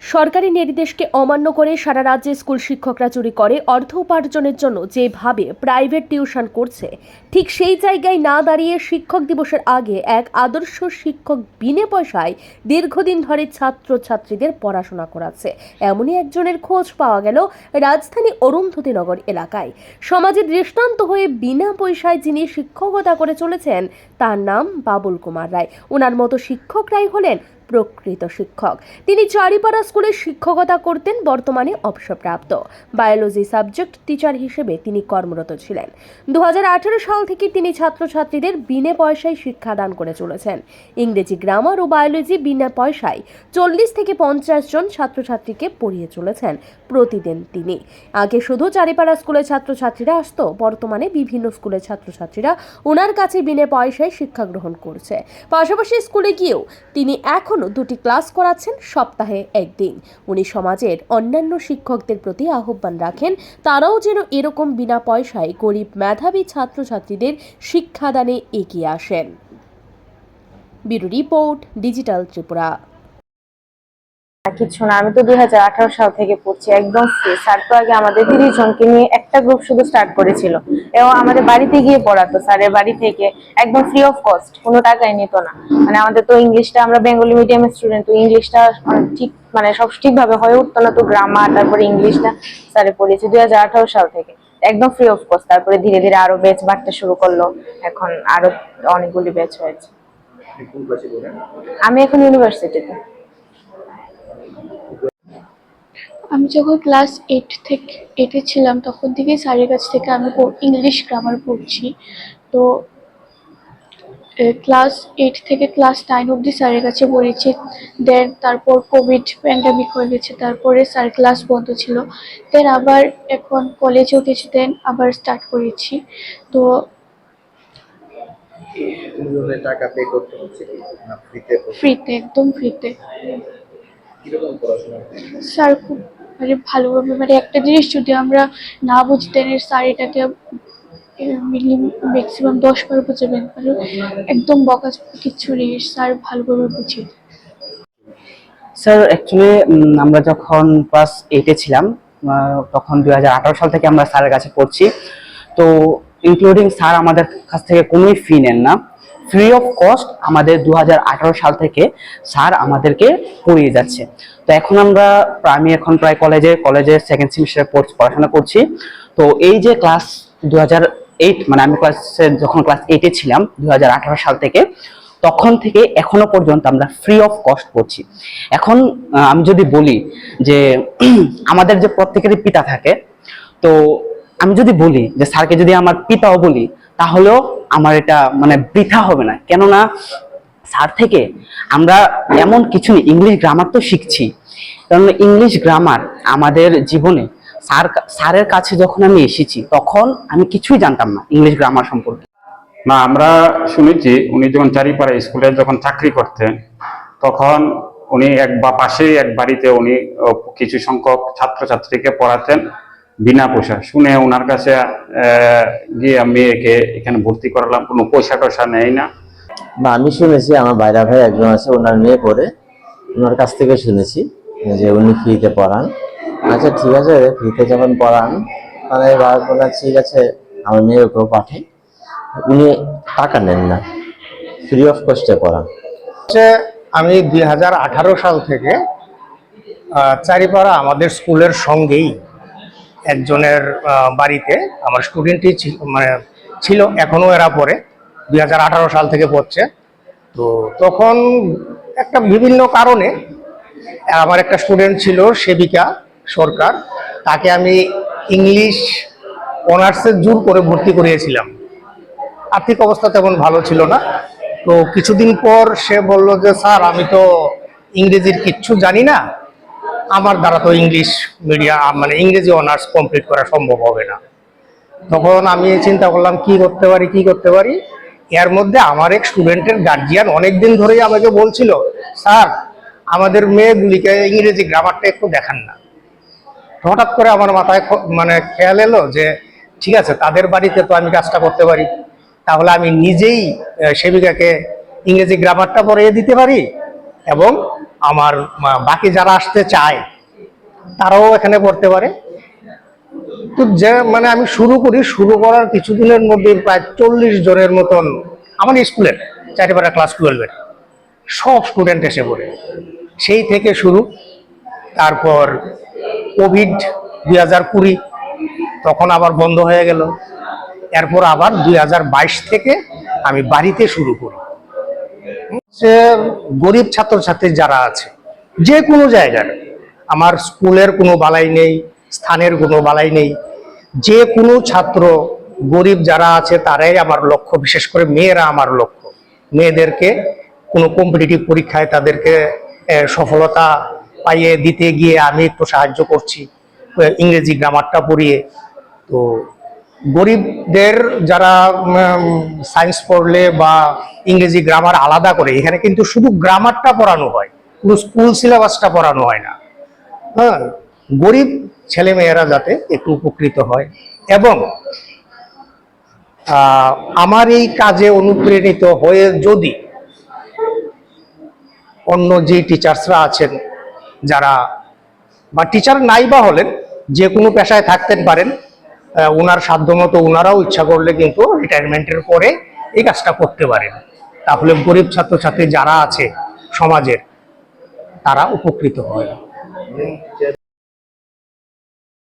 সরকারি নির্দেশকে অমান্য করে সারা রাজ্যে স্কুল শিক্ষকরা চুরি করে অর্থ উপার্জনের জন্য যেভাবে প্রাইভেট টিউশন করছে, ঠিক সেই জায়গায় না দাঁড়িয়ে শিক্ষক দিবসের আগে এক আদর্শ শিক্ষক বিনা পয়সায় দীর্ঘদিন ধরে ছাত্রছাত্রীদের পড়াশোনা করাচ্ছে। এমনই একজনের খোঁজ পাওয়া গেল রাজধানী অরুন্ধতিনগর এলাকায়। সমাজের দৃষ্টান্ত হয়ে বিনা পয়সায় যিনি শিক্ষকতা করে চলেছেন তার নাম বাবুল কুমার রায়। ওনার মতো শিক্ষকরাই হলেন প্রকৃত শিক্ষক। তিনি চারিপাড়া স্কুলে শিক্ষকতা করতেন। বর্তমানে অবসরপ্রাপ্ত বায়োলজি সাবজেক্ট টিচার হিসেবে তিনি কর্মরত ছিলেন। 2018 সাল থেকে তিনি ছাত্রছাত্রীদের বিনা পয়সায় শিক্ষাদান করে চলেছেন। ইংরেজি, গ্রামার ও বায়োলজি বিনা পয়সায় 40 থেকে 50 জন ছাত্রছাত্রীকে পড়িয়ে চলেছেন প্রতিদিন তিনি। আগে শুধু চারিপাড়া স্কুলের ছাত্রছাত্রীরা আসতো, বর্তমানে বিভিন্ন স্কুলের ছাত্রছাত্রীরা ওনার কাছে বিনা পয়সায় শিক্ষা গ্রহণ করছে। পাশাপাশি স্কুলে গিয়েও তিনি এখনো 2টি ক্লাস করাচ্ছেন সপ্তাহে একদিন। উনি সমাজের অন্যান্য শিক্ষকদের প্রতি আহ্বান রাখেন তারাও যেন এরকম বিনা পয়সায় গরিব মেধাবী ছাত্রছাত্রীদের শিক্ষাদানে এগিয়ে আসেন। Bureau report, digital Tripura. কিছু না, আমি তো 2018 সাল থেকে পড়ছি, একদম ফ্রি। স্যার তো আগে আমাদের 30 জনকে নিয়ে একটা গ্রুপ শুধু স্টার্ট করেছিল এবং আমাদের বাড়িতে গিয়ে পড়াতো। স্যারের বাড়ি থেকে একদম ফ্রি অফ কস্ট, কোনো টাকাই নিত না। মানে আমাদের তো ইংলিশটা, আমরা বেঙ্গলি মিডিয়ামের স্টুডেন্ট, তো ইংলিশটা ঠিক মানে সব ঠিকভাবে হয়ে উঠতো না, তো গ্রামার তারপরে ইংলিশটা স্যারে পড়িয়েছি 2018 সাল থেকে একদম ফ্রি অফ কস্ট। তারপরে ধীরে ধীরে আরো ব্যাচ বাড়তে শুরু করলো, এখন আরো অনেকগুলি ব্যাচ হয়েছে। আমি এখন ইউনিভার্সিটিতে। আমি যখন ক্লাস 8 ছিলাম তখন থেকেই স্যারের কাছ থেকে আমি ইংলিশ গ্রামার পড়ছি। তো ক্লাস 8 থেকে ক্লাস 9 অবধি স্যারের কাছে পড়েছি। দেন তারপর কোভিড প্যান্ডামিক হয়ে গেছে, তারপরে স্যার ক্লাস বন্ধ ছিল। দেন আবার এখন কলেজে উঠেছি, দেন আবার স্টার্ট করেছি। তো টাকা পে করতে হচ্ছে না ফ্রিতে, একদম ফ্রিতে। কিরকম পড়াশোনা? স্যার খুব ভালোভাবে, একটা জিনিস যদি আমরা না বুঝতেন, স্যার এটাকে ম্যাক্সিমাম 10 বার বুঝাবেন, একদম বকা কিছু নেই, স্যার ভালোভাবে বুঝিয়ে। স্যার অ্যাকচুয়ালি আমরা যখন ক্লাস 8-এ ছিলাম তখন 2018 সাল থেকে আমরা স্যারের কাছে পড়ছি। তো ইনক্লুডিং স্যার আমাদের কাছ থেকে কোনোই ফি নেন না, ফ্রি অফ কস্ট আমাদের 2018 সাল থেকে স্যার আমাদেরকে পড়িয়ে যাচ্ছে। তো এখন আমি এখন প্রায় কলেজে সেকেন্ড সেমিস্টারে পড়াশোনা করছি। তো এই যে ক্লাস 2008 মানে আমি যখন ক্লাস 8-এ ছিলাম 2018 সাল থেকে, তখন থেকে এখনো পর্যন্ত আমরা ফ্রি অফ কস্ট করছি। এখন আমি যদি বলি যে আমাদের যে প্রত্যেকেরই পিতা থাকে, তো আমি যদি বলি যে স্যারকে যদি আমার পিতাও বলি, তাহলেও আমার এটা মানে বৃথা হবে না। কেননা স্যার থেকে আমরা এমন কিছু নেই, ইংলিশ গ্রামার তো শিখছি, কারণ ইংলিশ গ্রামার আমাদের জীবনে স্যারের কাছে যখন আমি এসেছি তখন আমি কিছুই জানতাম না ইংলিশ গ্রামার সম্পর্কে। না, আমরা শুনেছি উনি যখন চারিপাড়া স্কুলে যখন চাকরি করতেন তখন উনি পাশেই এক বাড়িতে উনি কিছু সংখ্যক ছাত্রছাত্রীকে পড়াতেন বিনা পয়সা। শুনে ওনার কাছে গিয়ে আমি একে এখানে ভর্তি করালাম, কোনো পয়সা টয়সা নেই না। আমি শুনেছি, আমার বাইরা ভাই একজন আছে, ওনার মেয়ে পড়ে, ওনার কাছ থেকে শুনেছি যে উনি ফ্রিতে পড়ান। আচ্ছা ঠিক আছে, ফ্রিতে যখন পড়ান তাহলে বললাম ঠিক আছে, আমার মেয়েকেও পাঠাই। উনি টাকা নেন না, ফ্রি অফ কস্টে পড়ান। আমি 2018 সাল থেকে চারিপাড়া আমাদের স্কুলের সঙ্গেই একজনের বাড়িতে আমার স্টুডেন্টই ছিল, এখনো এরা পড়ে, 2018 সাল থেকে পড়ছে। তো তখন একটা বিভিন্ন কারণে আমার একটা স্টুডেন্ট ছিল সেবিকা সরকার, তাকে আমি ইংলিশ অনার্সের জোর করে ভর্তি করিয়েছিলাম। আর্থিক অবস্থা তেমন ভালো ছিল না। তো কিছুদিন পর সে বলল যে স্যার আমি তো ইংরেজির কিচ্ছু জানি না, আমার দ্বারা তো ইংলিশ মিডিয়াম মানে ইংরেজি অনার্স কমপ্লিট করা সম্ভব হবে না। তখন আমি চিন্তা করলাম কি করতে পারি। এর মধ্যে আমার এক স্টুডেন্টের গার্জিয়ান অনেকদিন ধরেই আমাকে বলছিল, স্যার আমাদের মেয়েগুলিকে ইংরেজি গ্রামারটা একটু দেখান না। হঠাৎ করে আমার মাথায় খেয়াল এলো যে ঠিক আছে, তাদের বাড়িতে তো আমি কাজটা করতে পারি, তাহলে আমি নিজেই সেবিকাকে ইংরেজি গ্রামারটা পড়িয়ে দিতে পারি এবং আমার বাকি যারা আসতে চায় তারাও এখানে পড়তে পারে। তো যে মানে আমি শুরু করার কিছুদিনের মধ্যে প্রায় 40 জনের মতন আমার স্কুলের চারিপাড়া ক্লাস 12-এর সব স্টুডেন্ট এসে পড়ে। সেই থেকে শুরু। তারপর কোভিড 2020, তখন আবার বন্ধ হয়ে গেল। এরপর আবার 2022 থেকে আমি বাড়িতে শুরু করি। যে গরিব ছাত্রছাত্রী যারা আছে যে কোনো জায়গার, আমার স্কুলের কোনো বালাই নেই, স্থানের কোনো বালাই নেই, যে কোনো ছাত্র গরিব যারা আছে তারাই আমার লক্ষ্য, বিশেষ করে মেয়েরা আমার লক্ষ্য। মেয়েদেরকে কোনো কম্পিটিটিভ পরীক্ষায় তাদেরকে সফলতা পাইয়ে দিতে গিয়ে আমি একটু সাহায্য করছি, ইংরেজি গ্রামারটা পড়িয়ে। তো গরিবদের যারা সায়েন্স পড়লে বা ইংরেজি গ্রামার আলাদা করে, এখানে কিন্তু শুধু গ্রামারটা পড়ানো হয়, পুরো স্কুল সিলেবাসটা পড়ানো হয় না। হ্যাঁ, গরিব ছেলে মেয়েরা যাতে একটু উপকৃত হয়। এবং আমার এই কাজে অনুপ্রাণিত হয়ে যদি অন্য যে টিচার্সরা আছেন, যারা বা টিচার নাই বা হলেন, যে কোনো পেশায় থাকতেন পারেন, ওনার সাধ্যমতো ওনারাও ইচ্ছা করলে কিন্তু রিটায়ারমেন্টের পরে এই কাজটা করতে পারেন। তাহলে গরিব ছাত্রছাত্রী যারা আছে সমাজের, তারা উপকৃত হয়।